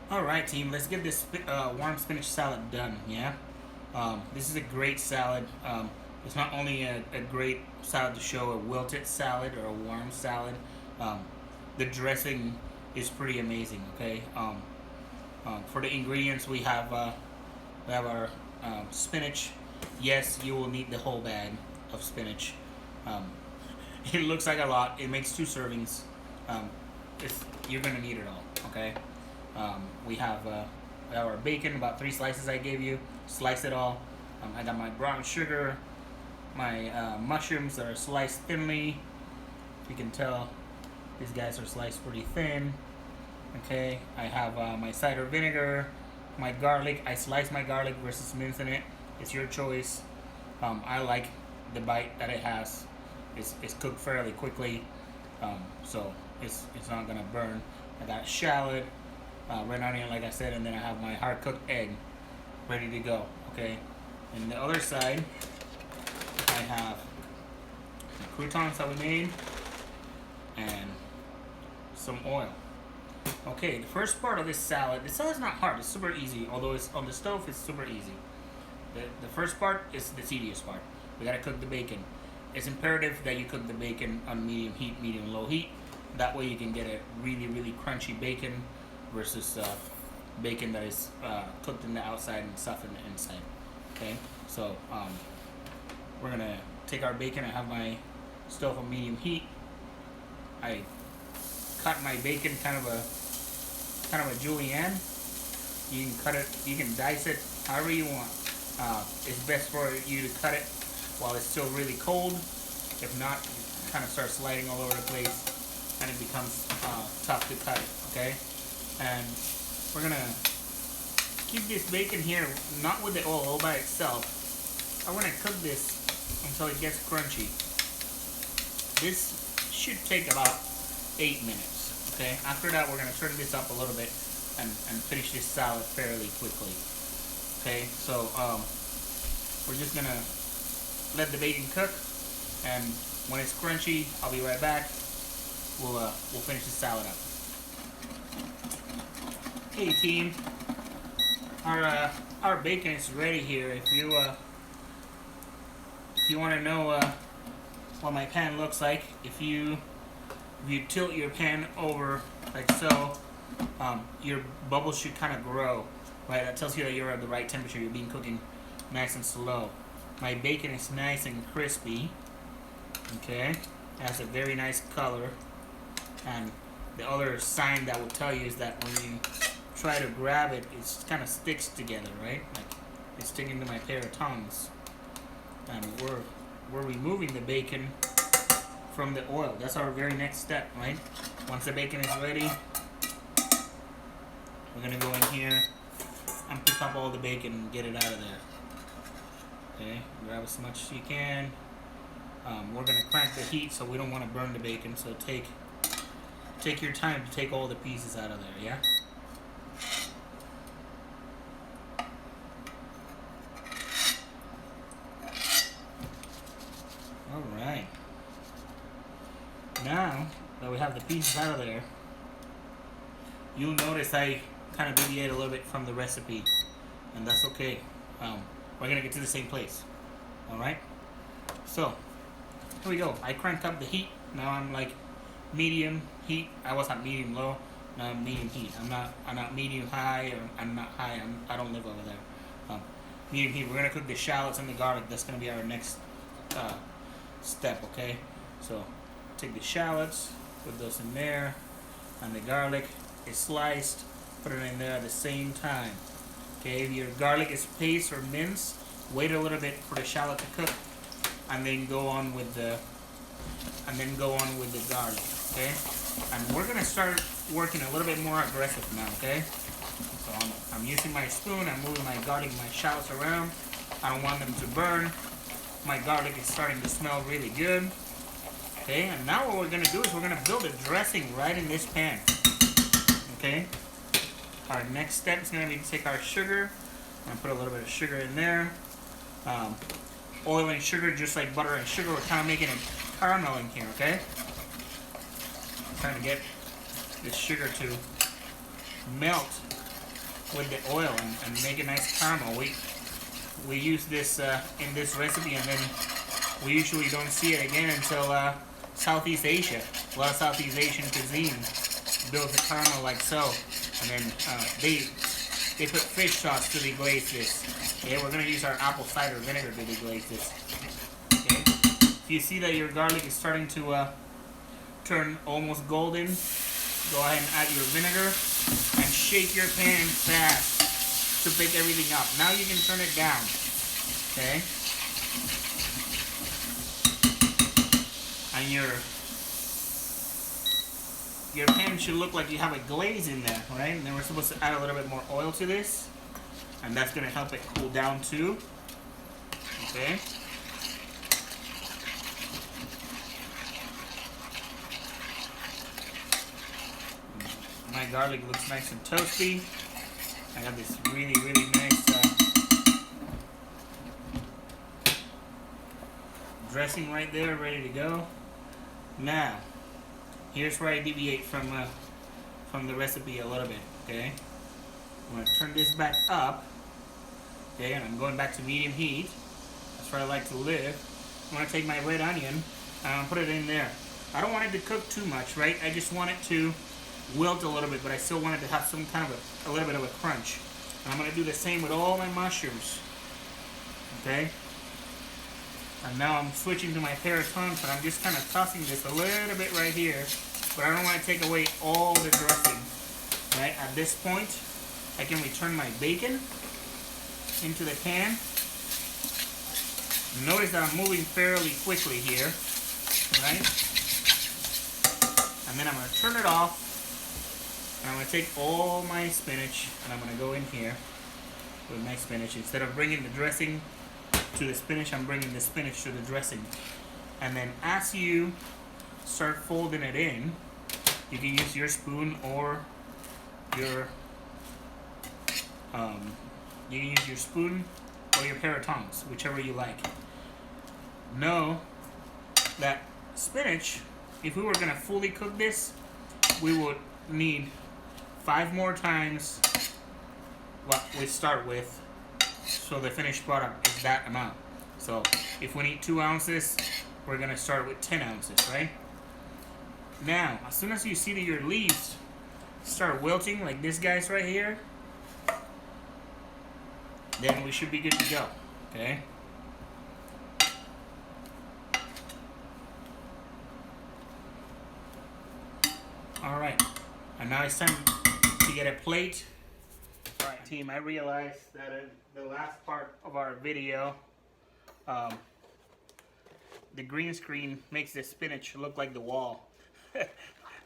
Alright team, let's get this warm spinach salad done, yeah? This is a great salad. It's not only a great salad to show a wilted salad or a warm salad, um, the dressing is pretty amazing, okay? For the ingredients, we have our spinach. Yes, you will need the whole bag of spinach. Um, it looks like a lot. It makes two servings. Um, you're gonna need it all, okay? We have our bacon, about 3 slices I gave you. Slice it all. I got my brown sugar, my mushrooms that are sliced thinly. You can tell these guys are sliced pretty thin. Okay, I have my cider vinegar, my garlic. I slice my garlic versus mincing it. It's your choice. I like the bite that it has. It's cooked fairly quickly, so it's not gonna burn. I got shallot, red onion, like I said, and then I have my hard cooked egg ready to go. Okay, and the other side, I have the croutons that we made and some oil. Okay, the first part of this salad, the salad's not hard, it's super easy. Although it's on the stove, it's super easy. The first part is the tedious part. We gotta cook the bacon. It's imperative that you cook the bacon on medium heat, medium low heat. That way you can get a really, really crunchy bacon versus bacon that is cooked in the outside and soft in the inside. Okay, so we're gonna take our bacon. I have my stove on medium heat. I cut my bacon kind of a julienne. You can cut it, you can dice it however you want. It's best for you to cut it while it's still really cold. If not, it kind of starts sliding all over the place and it becomes tough to cut it, okay? And we're gonna keep this bacon here, not with the oil all by itself. I'm gonna cook this until it gets crunchy. This should take about 8 minutes, okay? After that, we're gonna turn this up a little bit and finish this salad fairly quickly. Okay, so we're just gonna let the bacon cook, and when it's crunchy, I'll be right back. We'll finish the salad up. Hey team, our bacon is ready here. If you want to know what my pan looks like, if you tilt your pan over like so, your bubbles should kind of grow. Right, that tells you that you're at the right temperature. You're being cooking nice and slow. My bacon is nice and crispy. Okay, it has a very nice color. And the other sign that will tell you is that when you try to grab it, it kind of sticks together, right? Like it's sticking to my pair of tongs. And we're removing the bacon from the oil. That's our very next step, right? Once the bacon is ready, we're gonna go in here and pick up all the bacon and get it out of there. Okay, grab as much as you can. We're gonna crank the heat, so we don't want to burn the bacon. So take your time to take all the pieces out of there. Yeah. All right. Now that we have the pieces out of there, you'll notice I kind of deviate a little bit from the recipe, and that's okay. We're gonna get to the same place. All right. So here we go. I cranked up the heat. Now I'm like medium heat. I was at medium low. Now I'm medium heat. I'm not medium high, or I'm not high. I don't live over there. Medium heat. We're gonna cook the shallots and the garlic. That's gonna be our next step. Okay. So take the shallots, put those in there, and the garlic is sliced. Put it in there at the same time. Okay, if your garlic is paste or minced, wait a little bit for the shallot to cook, and then go on with the garlic. Okay, and we're gonna start working a little bit more aggressive now. Okay, so I'm using my spoon. I'm moving my garlic and my shallots around. I don't want them to burn. My garlic is starting to smell really good. Okay, and now what we're gonna do is we're gonna build a dressing right in this pan. Okay. Our next step is going to be to take our sugar. I'm going to put a little bit of sugar in there. Oil and sugar, just like butter and sugar, we're kind of making it carameling here, okay? Trying to get the sugar to melt with the oil and make a nice caramel. We use this in this recipe, and then we usually don't see it again until Southeast Asia. A lot of Southeast Asian cuisine builds a caramel like so, and then they put fish sauce to deglaze this. Okay, we're gonna use our apple cider vinegar to deglaze this. Okay, if you see that your garlic is starting to turn almost golden, go ahead and add your vinegar and shake your pan fast to pick everything up. Now you can turn it down. Okay, and your pan should look like you have a glaze in there, right? And then we're supposed to add a little bit more oil to this, and that's gonna help it cool down too. Okay. My garlic looks nice and toasty. I got this really, really nice dressing right there, ready to go. Now, here's where I deviate from the recipe a little bit. Okay, I'm gonna turn this back up. Okay, and I'm going back to medium heat. That's where I like to live. I'm gonna take my red onion and I'm gonna put it in there. I don't want it to cook too much, right? I just want it to wilt a little bit, but I still want it to have some kind of a little bit of a crunch. And I'm going to do the same with all my mushrooms. Okay? And now I'm switching to my pear tongs, and I'm just kind of tossing this a little bit right here, but I don't want to take away all the dressing. Right? At this point, I can return my bacon into the pan. Notice that I'm moving fairly quickly here. Right? And then I'm going to turn it off. And I'm going to take all my spinach and I'm going to go in here with my spinach. Instead of bringing the dressing to the spinach, I'm bringing the spinach to the dressing. And then as you start folding it in, you can use your spoon or your pair of tongs, whichever you like. Know that spinach, if we were going to fully cook this, we would need 5 more times what we start with, so the finished product is that amount. So if we need 2 ounces, we're gonna start with 10 ounces, right? Now, as soon as you see that your leaves start wilting like this guy's right here, then we should be good to go. Okay. All right, and now it's time to get a plate. All right, team, I realized that in the last part of our video, the green screen makes the spinach look like the wall.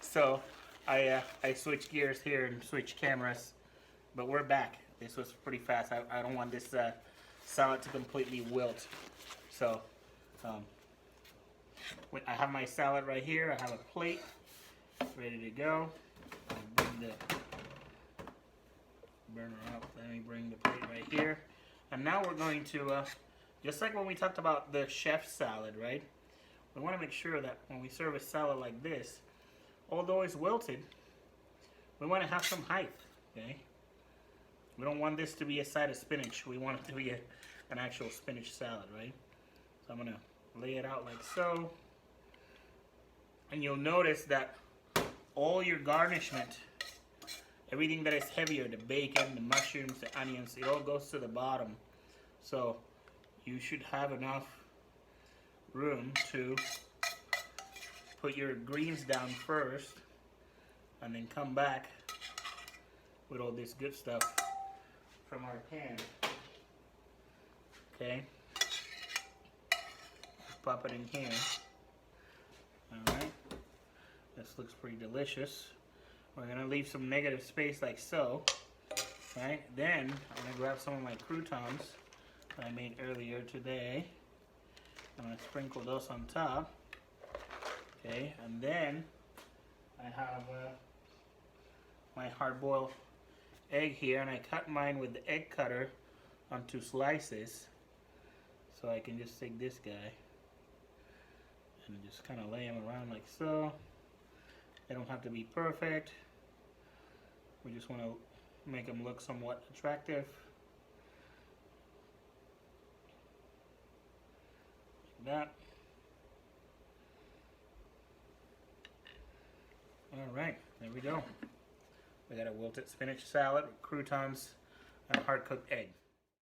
So I switched gears here and switched cameras, but we're back. This was pretty fast. I don't want this salad to completely wilt. So I have my salad right here. I have a plate ready to go. I'll bring the burner up. Let me bring the plate right here. And now we're going to, just like when we talked about the chef's salad, right? We want to make sure that when we serve a salad like this, although it's wilted, we want to have some height, okay? We don't want this to be a side of spinach. We want it to be an actual spinach salad, right? So I'm going to lay it out like so. And you'll notice that all your garnishment, everything that is heavier, the bacon, the mushrooms, the onions, it all goes to the bottom. So you should have enough room to put your greens down first and then come back with all this good stuff from our pan. Okay, pop it in here. Alright, this looks pretty delicious. We're gonna leave some negative space like so. Right, then I'm gonna grab some of my croutons that I made earlier today. I'm gonna sprinkle those on top. Okay, and then I have my hard-boiled egg here, and I cut mine with the egg cutter onto slices. So I can just take this guy and just kind of lay them around like so. They don't have to be perfect. We just want to make them look somewhat attractive. Like that. Alright, there we go. We got a wilted spinach salad with croutons and a hard-cooked egg.